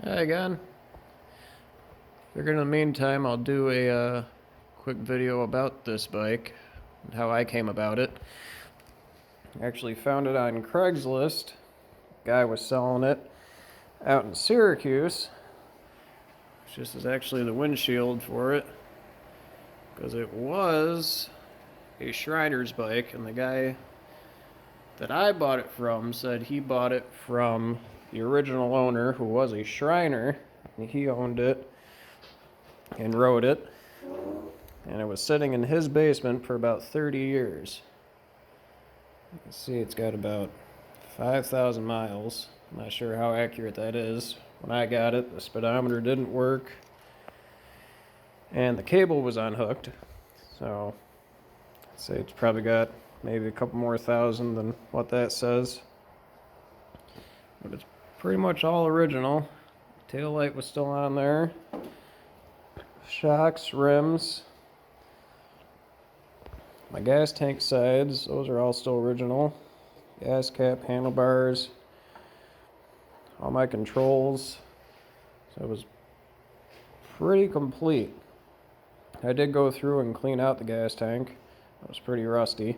Hi again. Figured in the meantime I'll do a quick video about this bike and how I came about it. I actually found it on Craigslist. Guy was selling it out in Syracuse. This is actually the windshield for it, because it was a Shriner's bike, and the guy that I bought it from said he bought it from the original owner, who was a Shriner. He owned it and rode it, and it was sitting in his basement for about 30 years. You can see it's got about 5,000 miles. I'm not sure how accurate that is. When I got it, the speedometer didn't work, and the cable was unhooked, so I'd say it's probably got maybe a couple more thousand than what that says. But it's pretty much all original. Tail light was still on there. Shocks, rims. My gas tank sides, those are all still original. Gas cap, handlebars. All my controls. So it was pretty complete. I did go through and clean out the gas tank. It was pretty rusty.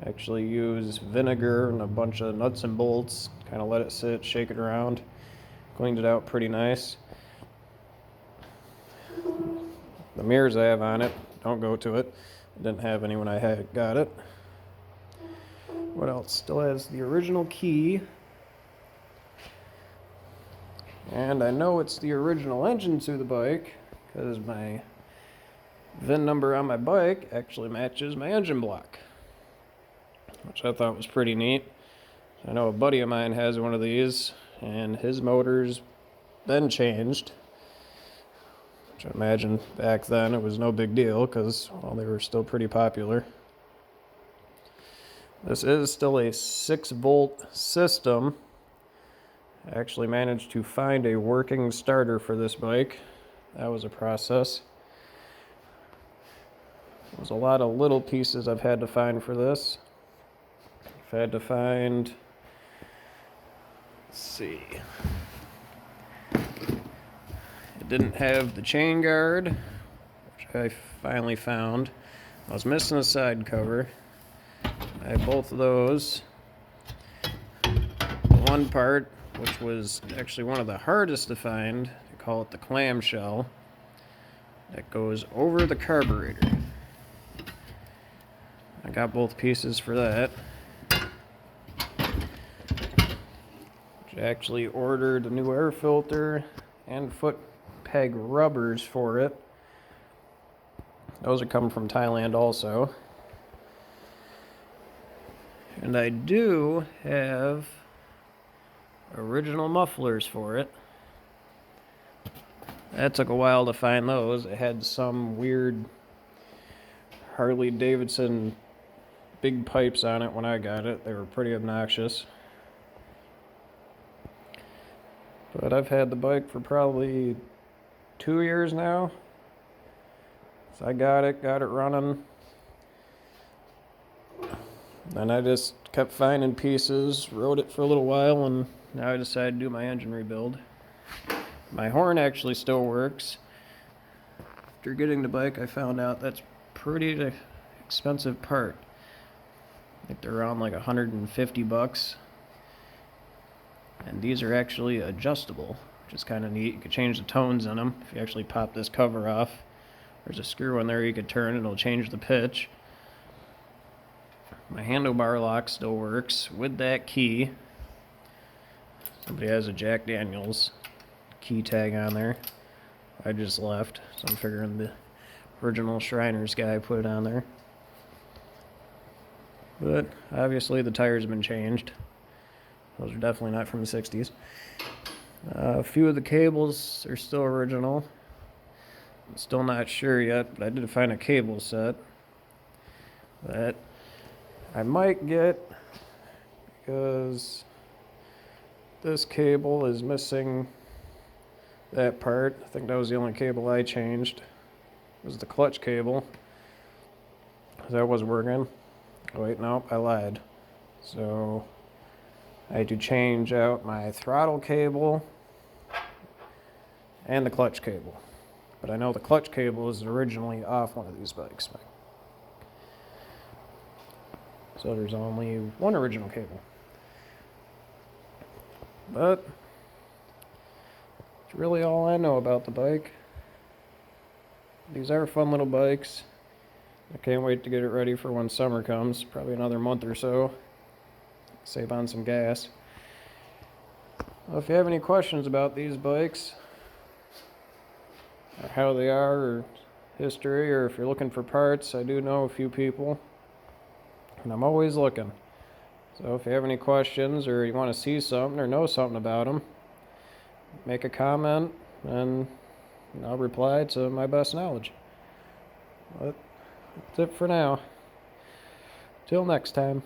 I actually used vinegar and a bunch of nuts and bolts. Kind of let it sit, shake it around. Cleaned it out pretty nice. The mirrors I have on it, don't go to it. I didn't have any when I got it. What else? Still has the original key. And I know it's the original engine to the bike, because my VIN number on my bike actually matches my engine block, which I thought was pretty neat. I know a buddy of mine has one of these, and his motor's been changed, which I imagine back then it was no big deal, because, well, they were still pretty popular. This is still a 6-volt system. I actually managed to find a working starter for this bike. That was a process. There's a lot of little pieces I've had to find for this. I've had to find, let's see, it didn't have the chain guard, which I finally found. I was missing a side cover. I had both of those. One part, which was actually one of the hardest to find, they call it the clamshell, that goes over the carburetor. I got both pieces for that. I actually ordered a new air filter and foot peg rubbers for it. Those are coming from Thailand also. And I do have original mufflers for it. That took a while to find those. It had some weird Harley Davidson big pipes on it when I got it. They were pretty obnoxious. But I've had the bike for probably 2 years now. So I got it running. Then I just kept finding pieces, rode it for a little while, and now I decided to do my engine rebuild. My horn actually still works. After getting the bike, I found out that's pretty expensive part. I think they're around like $150. And these are actually adjustable, which is kind of neat. You can change the tones in them. If you actually pop this cover off, there's a screw in there you could turn and it'll change the pitch. My handlebar lock still works with that key. Somebody has a Jack Daniels key tag on there. I just left, so I'm figuring the original Shriner's guy put it on there. But obviously the tires have been changed. Those are definitely not from the 60s. A few of the cables are still original. I'm still not sure yet, but I did find a cable set that I might get, because this cable is missing that part. I think that was the only cable I changed. It was the clutch cable. That was working. Oh wait, no, I lied. So I had to change out my throttle cable and the clutch cable. But I know the clutch cable is originally off one of these bikes. So there's only one original cable. But that's really all I know about the bike. These are fun little bikes. I can't wait to get it ready for when summer comes, probably another month or so. Save on some gas. Well, if you have any questions about these bikes, or how they are, or history, or if you're looking for parts, I do know a few people, and I'm always looking. So if you have any questions, or you want to see something, or know something about them, make a comment, and I'll reply to my best knowledge. But that's it for now. Till next time.